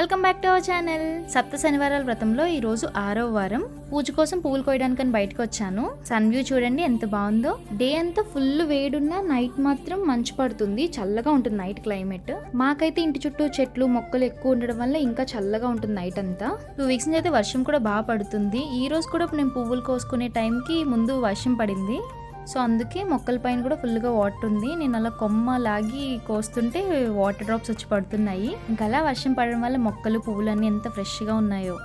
Welcome back to our channel. సప్త శనివారాల వ్రతంలో ఈరోజు 6వ వారం. పూజ కోసం పువ్వులు కోయడానికని బయటకు వచ్చాను. సన్ వ్యూ చూడండి ఎంత బాగుందో. డే అంతా ఫుల్ వేడున్నా నైట్ మాత్రం మంచు పడుతుంది, చల్లగా ఉంటుంది నైట్ క్లైమేట్. మాకైతే ఇంటి చుట్టూ చెట్లు మొక్కలు ఎక్కువ ఉండడం వల్ల ఇంకా చల్లగా ఉంటుంది నైట్ అంతా. 2 వీక్స్ నుంచి అయితే వర్షం కూడా బాగా పడుతుంది. ఈ రోజు కూడా నేను పువ్వులు కోసుకునే టైంకి ముందు వర్షం పడింది. సో అందుకే మొక్కల పైన కూడా ఫుల్గా వాటర్ ఉంది. నేను అలా కొమ్మ లాగి కోస్తుంటే వాటర్ డ్రాప్స్ వచ్చి పడుతున్నాయి. ఇంకా అలా వర్షం పడడం వల్ల మొక్కలు పువ్వులన్నీ ఎంత ఫ్రెష్గా ఉన్నాయో.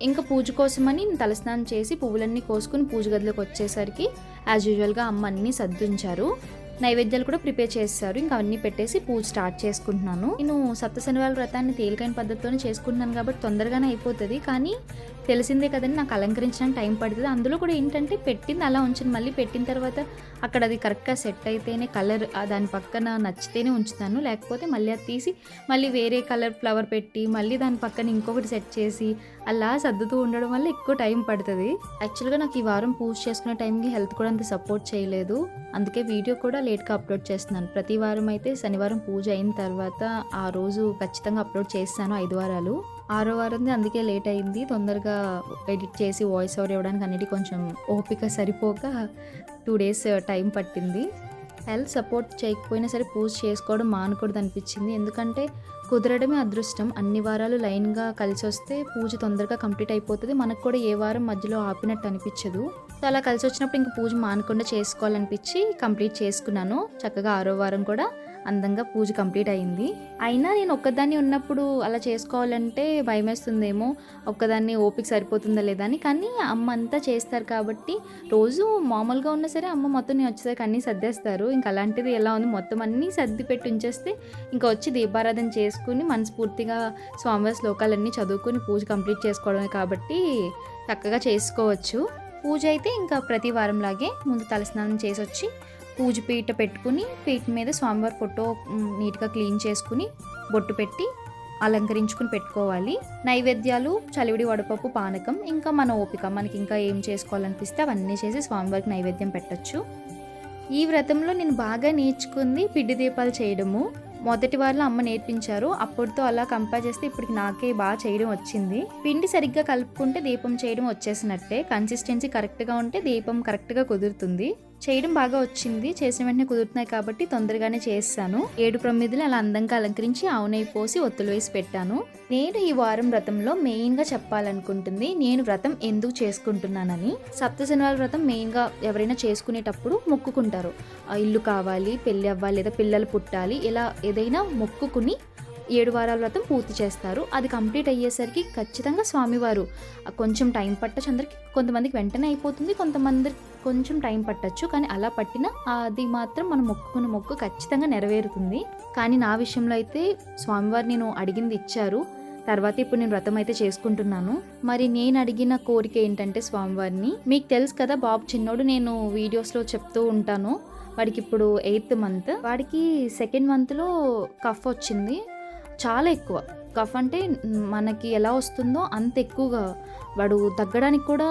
ఇంకా పూజ కోసమని నేను తలస్నానం చేసి పువ్వులన్నీ కోసుకుని పూజ గదిలోకి వచ్చేసరికి యాజ్ యూజువల్గా అమ్మ అన్నీ సర్దుంచారు. నైవేద్యాలు కూడా ప్రిపేర్ చేస్తారు. ఇంకా అవన్నీ పెట్టేసి పూజ స్టార్ట్ చేసుకుంటున్నాను. నేను సప్త శనివారాల వ్రతాన్ని తేలికైన పద్ధతిలోనే చేసుకుంటున్నాను కాబట్టి తొందరగానే అయిపోతుంది. కానీ తెలిసిందే కదండి, నాకు అలంకరించడానికి టైం పడుతుంది. అందులో కూడా ఏంటంటే పెట్టింది అలా ఉంచాను, మళ్ళీ పెట్టిన తర్వాత అక్కడ అది కరెక్ట్గా సెట్ అయితేనే కలర్ దాని పక్కన నచ్చితేనే ఉంచుతాను. లేకపోతే మళ్ళీ అది తీసి మళ్ళీ వేరే కలర్ ఫ్లవర్ పెట్టి మళ్ళీ దాని పక్కన ఇంకొకటి సెట్ చేసి అలా సర్దుతూ ఉండడం వల్ల ఎక్కువ టైం పడుతుంది. యాక్చువల్గా నాకు ఈ వారం పూజ చేసుకునే టైంకి హెల్త్ కూడా అంత సపోర్ట్ చేయలేదు. అందుకే వీడియో కూడా లేట్గా అప్లోడ్ చేస్తున్నాను. ప్రతి వారం అయితే శనివారం పూజ అయిన తర్వాత ఆ రోజు ఖచ్చితంగా అప్లోడ్ చేస్తాను. 5 వారాలు 6వ వారంది అందుకే లేట్ అయింది. తొందరగా ఎడిట్ చేసి వాయిస్ ఓవర్ ఇవ్వడానికి అన్నిటి కొంచెం ఓపిక సరిపోక 2 డేస్ టైం పట్టింది. హెల్త్ సపోర్ట్ చేయకపోయినా సరే పూజ చేసుకోవడం మానకూడదు అనిపించింది. ఎందుకంటే కుదరడమే అదృష్టం. అన్ని వారాలు లైన్గా కలిసి వస్తే పూజ తొందరగా కంప్లీట్ అయిపోతుంది. మనకు కూడా ఏ వారం మధ్యలో ఆపినట్టు అనిపించదు. సో అలా కలిసి వచ్చినప్పుడు ఇంక పూజ మానకుండా చేసుకోవాలనిపించి కంప్లీట్ చేసుకున్నాను. చక్కగా 6వ వారం కూడా అందంగా పూజ కంప్లీట్ అయింది. అయినా నేను ఒక్కదాన్ని ఉన్నప్పుడు అలా చేసుకోవాలంటే భయం వేస్తుందేమో, ఒక్కదాన్ని ఓపిక సరిపోతుందా లేదా అని. కానీ అమ్మ అంతా చేస్తారు కాబట్టి రోజు మామూలుగా ఉన్నా సరే అమ్మ మొత్తం నేను వచ్చేసరికి అన్నీ సర్దేస్తారు. ఇంకా అలాంటిది ఎలా ఉంది, మొత్తం అన్నీ సర్ది పెట్టి ఉంచేస్తే ఇంకా వచ్చి దీపారాధన చేసుకుని మనస్ఫూర్తిగా స్వామివారి శ్లోకాలన్నీ చదువుకుని పూజ కంప్లీట్ చేసుకోవడమే కాబట్టి చక్కగా చేసుకోవచ్చు. పూజ అయితే ఇంకా ప్రతి వారంలాగే ముందు తలస్నానం చేసి వచ్చి పూజ పీట పెట్టుకుని పీట మీద స్వామివారి ఫోటో నీట్గా క్లీన్ చేసుకుని బొట్టు పెట్టి అలంకరించుకుని పెట్టుకోవాలి. నైవేద్యాలు చలివిడి వడపప్పు పానకం, ఇంకా మన ఓపిక మనకి ఇంకా ఏం చేసుకోవాలనిపిస్తే అవన్నీ చేసి స్వామివారికి నైవేద్యం పెట్టచ్చు. ఈ వ్రతంలో నేను బాగా నేర్చుకుంది పిండి దీపాలు చేయడము. మొదటి వారంలో అమ్మ నేర్పించారు. అప్పటితో అలా కంపేర్ చేస్తే ఇప్పటికి నాకే బాగా చేయడం వచ్చింది. పిండి సరిగ్గా కలుపుకుంటే దీపం చేయడం వచ్చేసినట్టే. కన్సిస్టెన్సీ కరెక్ట్గా ఉంటే దీపం కరెక్ట్గా కుదురుతుంది. చేయడం బాగా వచ్చింది. చేసిన వెంటనే కుదురుతున్నాయి కాబట్టి తొందరగానే చేస్తాను. 7 ప్రమిదలు అలా అందంగా అలంకరించి ఆవునెయ్యి పోసి ఒత్తులు వేసి పెట్టాను. నేను ఈ వారం వ్రతంలో మెయిన్గా చెప్పాలనుకుంటుంది నేను వ్రతం ఎందుకు చేసుకుంటున్నానని. సప్త శనివారాల వ్రతం మెయిన్గా ఎవరైనా చేసుకునేటప్పుడు మొక్కుకుంటారు. ఇల్లు కావాలి, పెళ్ళి అవ్వాలి, లేదా పిల్లలు పుట్టాలి, ఇలా ఏదైనా మొక్కుకుని 7 వారాల వ్రతం పూర్తి చేస్తారు. అది కంప్లీట్ అయ్యేసరికి ఖచ్చితంగా స్వామివారు కొంచెం టైం పట్టచ్చు. అందరికి కొంతమందికి వెంటనే అయిపోతుంది, కొంతమందికి కొంచెం టైం పట్టచ్చు. కానీ అలా పట్టినా అది మాత్రం మనం మొక్కుకున్న మొక్కు ఖచ్చితంగా నెరవేరుతుంది. కానీ నా విషయంలో అయితే స్వామివారు నేను అడిగింది ఇచ్చారు. తర్వాత ఇప్పుడు నేను వ్రతం అయితే చేసుకుంటున్నాను. మరి నేను అడిగిన కోరిక ఏంటంటే స్వామివారిని, మీకు తెలుసు కదా బాబు చిన్నోడు, నేను వీడియోస్లో చెప్తూ ఉంటాను. వాడికి ఇప్పుడు 8th మంత్. వాడికి 2nd మంత్లో కఫ్ వచ్చింది. చాలా ఎక్కువ కఫ్, అంటే మనకి ఎలా వస్తుందో అంత ఎక్కువగా. వాడు తగ్గడానికి కూడా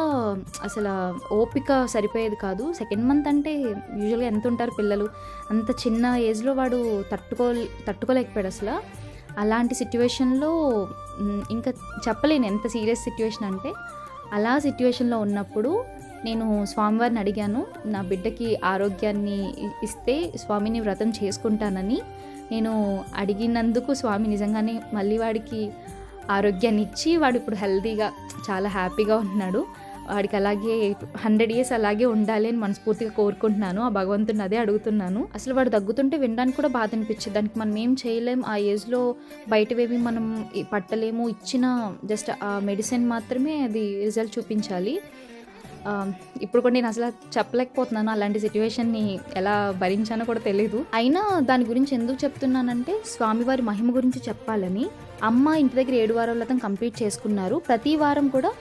అసలు ఓపిక సరిపోయేది కాదు. 2nd మంత్ అంటే యూజువల్గా ఎంత ఉంటారు పిల్లలు, అంత చిన్న ఏజ్లో వాడు తట్టుకోలేకపోయాడు అసలు. అలాంటి సిట్యువేషన్లో ఇంకా చెప్పలేను ఎంత సీరియస్ సిట్యువేషన్ అంటే. అలా సిట్యువేషన్లో ఉన్నప్పుడు నేను స్వామివారిని అడిగాను, నా బిడ్డకి ఆరోగ్యాన్ని ఇస్తే స్వామిని వ్రతం చేసుకుంటానని. నేను అడిగినందుకు స్వామి నిజంగానే మళ్ళీ వాడికి ఆరోగ్యాన్ని ఇచ్చి వాడు ఇప్పుడు హెల్తీగా చాలా హ్యాపీగా ఉన్నాడు. వాడికి అలాగే 100 years అలాగే ఉండాలి అని మనస్ఫూర్తిగా కోరుకుంటున్నాను. ఆ భగవంతుని అదే అడుగుతున్నాను. అసలు వాడు దగ్గుతుంటే వినడానికి కూడా బాధ అనిపించింది. దానికి మనం ఏం చేయలేం. ఆ ఏజ్లో బయటవేవి మనం పట్టలేము. ఇచ్చిన జస్ట్ ఆ మెడిసిన్ మాత్రమే అది రిజల్ట్ చూపించాలి. ఇప్పుడు కూడా నేను అసలు చెప్పలేకపోతున్నాను. అలాంటి సిట్యువేషన్ని ఎలా భరించానో కూడా తెలీదు. అయినా దాని గురించి ఎందుకు చెప్తున్నానంటే స్వామివారి మహిమ గురించి చెప్పాలని. అమ్మ ఇంటి దగ్గర 7 వారాల వ్రతం కంప్లీట్ చేసుకున్నారు. ప్రతి వారం కూడా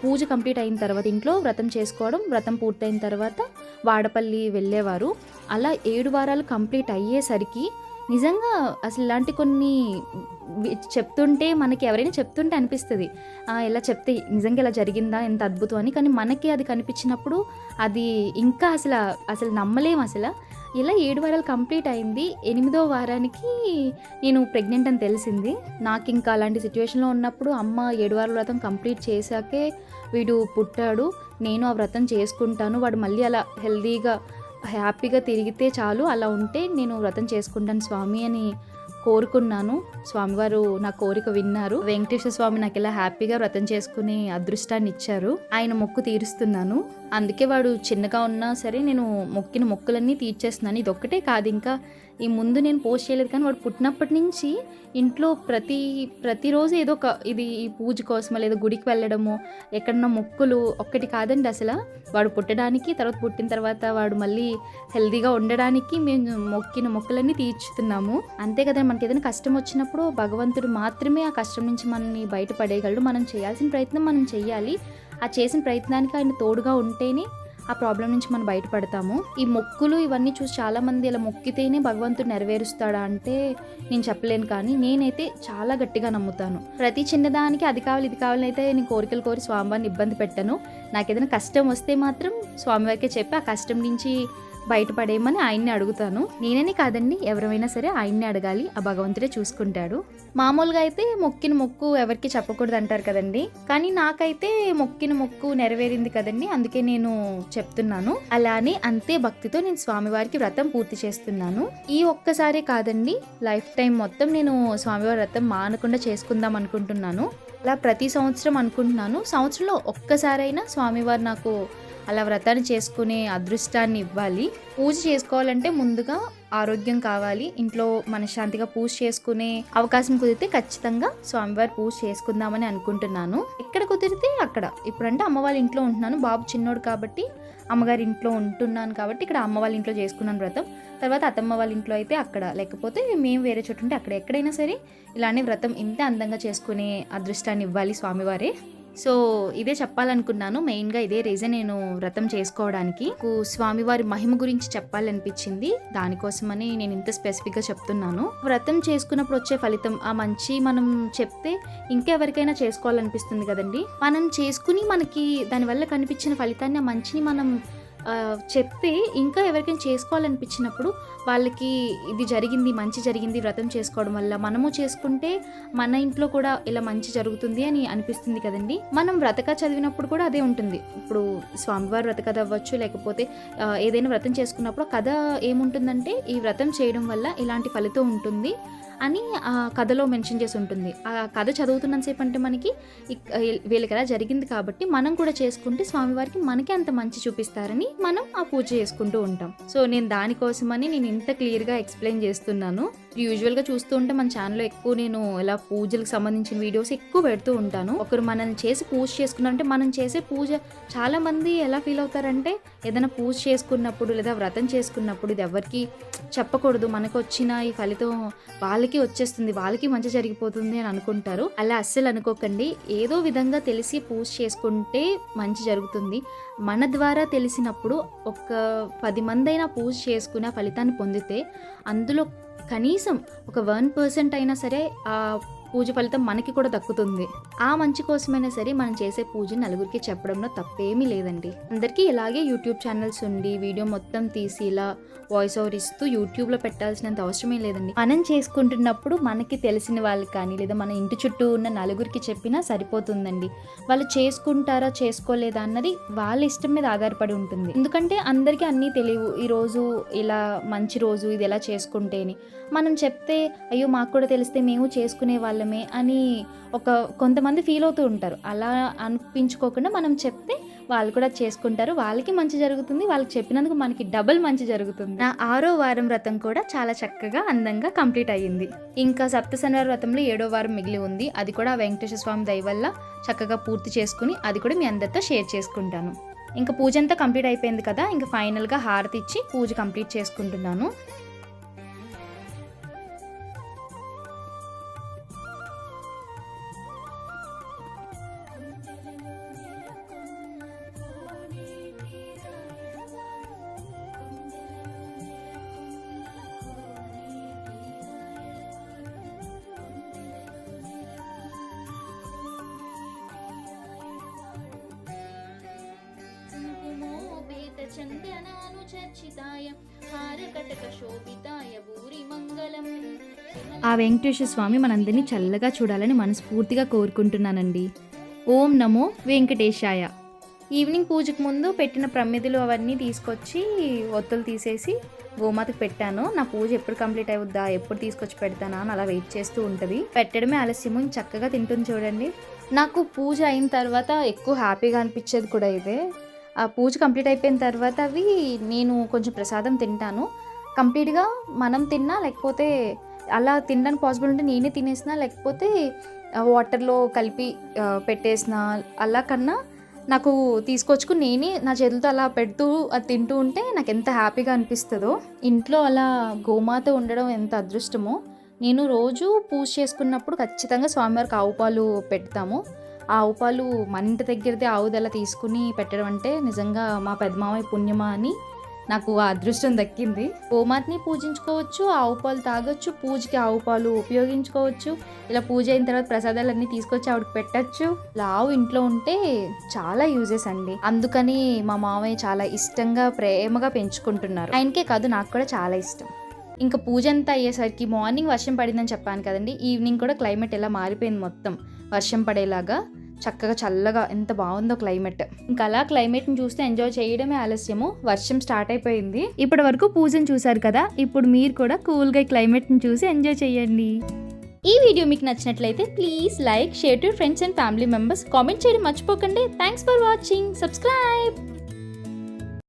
పూజ కంప్లీట్ అయిన తర్వాత ఇంట్లో వ్రతం చేసుకోవడం, వ్రతం పూర్తయిన తర్వాత వాడపల్లి వెళ్ళేవారు. అలా 7 వారాలు కంప్లీట్ అయ్యేసరికి నిజంగా అసలు ఇలాంటి కొన్ని చెప్తుంటే మనకి ఎవరైనా చెప్తుంటే అనిపిస్తుంది ఇలా చెప్తే నిజంగా ఇలా జరిగిందా ఎంత అద్భుతం అని. కానీ మనకి అది కనిపించినప్పుడు అది ఇంకా అసలు నమ్మలేం అసలు. ఇలా 7 వారాలు కంప్లీట్ అయింది. 8వ వారానికి నేను ప్రెగ్నెంట్ అని తెలిసింది. నాకు ఇంకా అలాంటి సిచ్యువేషన్లో ఉన్నప్పుడు అమ్మ 7 వారాల వ్రతం కంప్లీట్ చేశాకే వీడు పుట్టాడు, నేను ఆ వ్రతం చేసుకుంటాను, వాడు మళ్ళీ అలా హెల్దీగా హ్యాపీగా తిరిగితే చాలు, అలా ఉంటే నేను వ్రతం చేసుకుంటాను స్వామి అని కోరుకున్నాను. స్వామివారు నా కోరిక విన్నారు. వెంకటేశ్వర స్వామి నాకు ఇలా హ్యాపీగా వ్రతం చేసుకునే అదృష్టాన్ని ఇచ్చారు. ఆయన మొక్కు తీరుస్తున్నాను. అందుకే వాడు చిన్నగా ఉన్నా సరే నేను మొక్కిన మొక్కులన్నీ తీర్చేస్తున్నాను. ఇదొక్కటే కాదు, ఇంకా ఈ ముందు నేను పోస్ట్ చేయలేదు, కానీ వాడు పుట్టినప్పటి నుంచి ఇంట్లో ప్రతిరోజు ఏదో ఒక ఈ పూజ కోసమో లేదా గుడికి వెళ్ళడము, ఎక్కడన్నా మొక్కులు ఒక్కటి కాదండి అసలు. వాడు పుట్టడానికి, తర్వాత పుట్టిన తర్వాత వాడు మళ్ళీ హెల్తీగా ఉండడానికి మేము మొక్కిన మొక్కులన్నీ తీర్చుతున్నాము. అంతే కదా, మనకి ఏదైనా కష్టం వచ్చినప్పుడు భగవంతుడు మాత్రమే ఆ కష్టం నుంచి మనల్ని బయటపడేయగలడు. మనం చేయాల్సిన ప్రయత్నం మనం చెయ్యాలి. ఆ చేసిన ప్రయత్నానికి ఆయన తోడుగా ఉంటేనే ఆ ప్రాబ్లం నుంచి మనం బయటపడతాము. ఈ మొక్కులు ఇవన్నీ చూసి చాలామంది ఇలా మొక్కితేనే భగవంతుడు నెరవేరుస్తాడా అంటే నేను చెప్పలేను, కానీ నేనైతే చాలా గట్టిగా నమ్ముతాను. ప్రతి చిన్నదానికి అది కావాలి ఇది కావాలని అయితే నేను కోరికలు కోరి స్వామివారిని ఇబ్బంది పెట్టాను. నాకు ఏదైనా కష్టం వస్తే మాత్రం స్వామివారికే చెప్పి ఆ కష్టం నుంచి బయటపడేయమని ఆయన్ని అడుగుతాను. నేననే కాదండి, ఎవరైనా సరే ఆయన్ని అడగాలి, ఆ భగవంతుడే చూసుకుంటాడు. మామూలుగా అయితే మొక్కిన మొక్కు ఎవరికి చెప్పకూడదు అంటారు కదండి, కానీ నాకైతే మొక్కిన మొక్కు నెరవేరింది కదండి, అందుకే నేను చెప్తున్నాను. అలానే అంతే భక్తితో నేను స్వామివారికి వ్రతం పూర్తి చేస్తున్నాను. ఈ ఒక్కసారి కాదండి, లైఫ్ టైం మొత్తం నేను స్వామివారి వ్రతం మానకుండా చేసుకుందాం అనుకుంటున్నాను. అలా ప్రతి సంవత్సరం అనుకుంటున్నాను. సంవత్సరంలో ఒక్కసారైనా స్వామివారు నాకు అలా వ్రతాన్ని చేసుకునే అదృష్టాన్ని ఇవ్వాలి. పూజ చేసుకోవాలంటే ముందుగా ఆరోగ్యం కావాలి. ఇంట్లో మనశ్శాంతిగా పూజ చేసుకునే అవకాశం కుదిరితే ఖచ్చితంగా స్వామివారి పూజ చేసుకుందామని అనుకుంటున్నాను. ఎక్కడ కుదిరితే అక్కడ. ఇప్పుడంటే అమ్మ వాళ్ళ ఇంట్లో ఉంటున్నాను, బాబు చిన్నోడు కాబట్టి అమ్మగారి ఇంట్లో ఉంటున్నాను కాబట్టి ఇక్కడ అమ్మ వాళ్ళ ఇంట్లో చేసుకున్నాను వ్రతం. తర్వాత అత్తమ్మ వాళ్ళ ఇంట్లో అయితే అక్కడ, లేకపోతే మేము వేరే చోటు ఉంటే అక్కడ. ఎక్కడైనా సరే ఇలానే వ్రతం ఇంత అందంగా చేసుకునే అదృష్టాన్ని ఇవ్వాలి స్వామివారే. సో ఇదే చెప్పాలనుకున్నాను. మెయిన్గా ఇదే రీజన్ నేను వ్రతం చేసుకోవడానికి. స్వామివారి మహిమ గురించి చెప్పాలనిపించింది, దానికోసమని నేను ఇంత స్పెసిఫిక్గా చెప్తున్నాను. వ్రతం చేసుకున్నప్పుడు వచ్చే ఫలితం ఆ మంచి మనం చెప్తే ఇంకెవరికైనా చేసుకోవాలనిపిస్తుంది కదండి. మనం చేసుకుని మనకి దానివల్ల కనిపించిన ఫలితాన్ని ఆ మంచిని మనం చెప్తే ఇంకా ఎవరికైనా చేసుకోవాలనిపించినప్పుడు వాళ్ళకి ఇది జరిగింది, మంచి జరిగింది వ్రతం చేసుకోవడం వల్ల, మనము చేసుకుంటే మన ఇంట్లో కూడా ఇలా మంచి జరుగుతుంది అని అనిపిస్తుంది కదండి. మనం వ్రతక చదివినప్పుడు కూడా అదే ఉంటుంది. ఇప్పుడు స్వామివారి వ్రత కథ అవ్వచ్చు, లేకపోతే ఏదైనా వ్రతం చేసుకున్నప్పుడు కథ ఏముంటుందంటే ఈ వ్రతం చేయడం వల్ల ఇలాంటి ఫలితం ఉంటుంది అని ఆ కథలో మెన్షన్ చేసి ఉంటుంది. ఆ కథ చదువుతున్నంతసేపు అంటే మనకి వీళ్ళకి ఎలా జరిగింది కాబట్టి మనం కూడా చేసుకుంటే స్వామివారికి మనకి అంత మంచి చూపిస్తారని మనం ఆ పూజ చేసుకుంటూ ఉంటాం. సో నేను దానికోసమని నేను ఇంత క్లియర్గా ఎక్స్ప్లెయిన్ చేస్తున్నాను. యూజువల్గా చూస్తూ ఉంటే మన ఛానల్లో ఎక్కువ నేను ఇలా పూజలకు సంబంధించిన వీడియోస్ ఎక్కువ పెడుతూ ఉంటాను. ఒకరు మనల్ని చేసి పూజ చేసుకున్నారంటే మనం చేసే పూజ చాలా మంది ఎలా ఫీల్ అవుతారంటే ఏదైనా పూజ చేసుకున్నప్పుడు లేదా వ్రతం చేసుకున్నప్పుడు ఇది ఎవరికి చెప్పకూడదు, మనకు వచ్చిన ఈ ఫలితం వాళ్ళకి వచ్చేస్తుంది, వాళ్ళకి మంచి జరిగిపోతుంది అని అనుకుంటారు. అలా అస్సలు అనుకోకండి. ఏదో విధంగా తెలిసి పూజ చేసుకుంటే మంచి జరుగుతుంది. మన ద్వారా తెలిసినప్పుడు ఒక 10 మంది అయినా పూజ చేసుకుని ఆ ఫలితాన్ని పొందితే అందులో కనీసం ఒక 1% అయినా సరే ఆ పూజ ఫలితం మనకి కూడా దక్కుతుంది. ఆ మంచి కోసమైనా సరే మనం చేసే పూజ నలుగురికి చెప్పడంలో తప్పేమీ లేదండి. అందరికీ ఇలాగే యూట్యూబ్ ఛానల్స్ ఉండి వీడియో మొత్తం తీసి ఇలా వాయిస్ ఓవర్ ఇస్తూ యూట్యూబ్లో పెట్టాల్సినంత అవసరమే లేదండి. మనం చేసుకుంటున్నప్పుడు మనకి తెలిసిన వాళ్ళకి కానీ లేదా మన ఇంటి చుట్టూ ఉన్న నలుగురికి చెప్పినా సరిపోతుందండి. వాళ్ళు చేసుకుంటారా చేసుకోలేదా అన్నది వాళ్ళ ఇష్టం మీద ఆధారపడి ఉంటుంది. ఎందుకంటే అందరికీ అన్నీ తెలియవు. ఈరోజు ఇలా మంచి రోజు, ఇది ఎలా చేసుకుంటేని మనం చెప్తే అయ్యో మాకు కూడా తెలిస్తే మేము చేసుకునే వాళ్ళమే అని కొంతమంది ఫీల్ అవుతూ ఉంటారు. అలా అనిపించుకోకుండా మనం చెప్తే వాళ్ళు కూడా చేసుకుంటారు, వాళ్ళకి మంచి జరుగుతుంది, వాళ్ళకి చెప్పినందుకు మనకి డబుల్ మంచి జరుగుతుంది. నా 6వ వారం వ్రతం కూడా చాలా చక్కగా అందంగా కంప్లీట్ అయ్యింది. ఇంకా సప్త శనివారం వ్రతంలో 7వ వారం మిగిలి ఉంది. అది కూడా వెంకటేశ్వర స్వామి దయ వల్ల చక్కగా పూర్తి చేసుకుని అది కూడా మీ అందరితో షేర్ చేసుకుంటాను. ఇంకా పూజ అంతా కంప్లీట్ అయిపోయింది కదా, ఇంకా ఫైనల్గా హారతి ఇచ్చి పూజ కంప్లీట్ చేసుకుంటున్నాను. చందనానుచర్చితాయ హారకటక శోభితాయ భూరి మంగళం. ఆ వెంకటేశ్వర స్వామి మనందరినీ చల్లగా చూడాలని మనస్ఫూర్తిగా కోరుకుంటున్నానండి. ఓం నమో వెంకటేశాయ. ఈవినింగ్ పూజకు ముందు పెట్టిన ప్రమిదలు అవన్నీ తీసుకొచ్చి ఒత్తులు తీసేసి గోమాతకు పెట్టాను. నా పూజ ఎప్పుడు కంప్లీట్ అవుద్దా, ఎప్పుడు తీసుకొచ్చి పెడతానా అని అలా వెయిట్ చేస్తూ ఉంటుంది. పెట్టడమే ఆలస్యము, చక్కగా తింటుంది చూడండి. నాకు పూజ అయిన తర్వాత ఎక్కువ హ్యాపీగా అనిపించేది కూడా ఇదే. ఆ పూజ కంప్లీట్ అయిపోయిన తర్వాత అవి నేను కొంచెం ప్రసాదం తింటాను. కంప్లీట్గా మనం తిన్నా, లేకపోతే అలా తినడానికి పాసిబుల్ ఉంటే నేనే తినేసినా, లేకపోతే వాటర్లో కలిపి పెట్టేసిన, అలా కన్నా నాకు తీసుకొచ్చుకుని నేనే నా చేతులతో అలా పెడుతూ అది తింటూ ఉంటే నాకు ఎంత హ్యాపీగా అనిపిస్తుందో. ఇంట్లో అలా గోమాత ఉండడం ఎంత అదృష్టమో. నేను రోజు పూజ చేసుకున్నప్పుడు ఖచ్చితంగా స్వామివారికి ఆవు పాలు పెడతాము. ఆ ఆవు పాలు మన ఇంటి దగ్గరదే ఆవుదల తీసుకుని పెట్టడం అంటే నిజంగా మా పెద్దమామయ్య పుణ్యమా అని నాకు ఆ అదృష్టం దక్కింది. గోమాతని పూజించుకోవచ్చు, ఆవు పాలు తాగొచ్చు, పూజకి ఆవు పాలు ఉపయోగించుకోవచ్చు. ఇలా పూజ అయిన తర్వాత ప్రసాదాలన్నీ తీసుకొచ్చి ఆవిడకి పెట్టచ్చు. ఇలా ఆవు ఇంట్లో ఉంటే చాలా యూజెస్ అండి. అందుకని మా మామయ్య చాలా ఇష్టంగా ప్రేమగా పెంచుకుంటున్నారు. ఆయనకే కాదు, నాకు కూడా చాలా ఇష్టం. ఇంకా పూజ అంతా అయ్యేసరికి మార్నింగ్ వర్షం పడిందని చెప్పాను కదండి. ఈవినింగ్ కూడా క్లైమేట్ ఎలా మారిపోయింది, మొత్తం వర్షం పడేలాగా చక్కగా చల్లగా ఎంత బాగుందో క్లైమేట్. ఇంకా అలా క్లైమేట్ని చూస్తే ఎంజాయ్ చేయడమే ఆలస్యము. వర్షం స్టార్ట్ అయిపోయింది. ఇప్పటి వరకు పూజను చూసారు కదా, ఇప్పుడు మీరు కూడా కూల్గా క్లైమేట్ని చూసి ఎంజాయ్ చేయండి. ఈ వీడియో మీకు నచ్చినట్లయితే please like, share to friends and family members. Comment చేయడం మర్చిపోకండి. Thanks for watching. సబ్స్క్రైబ్.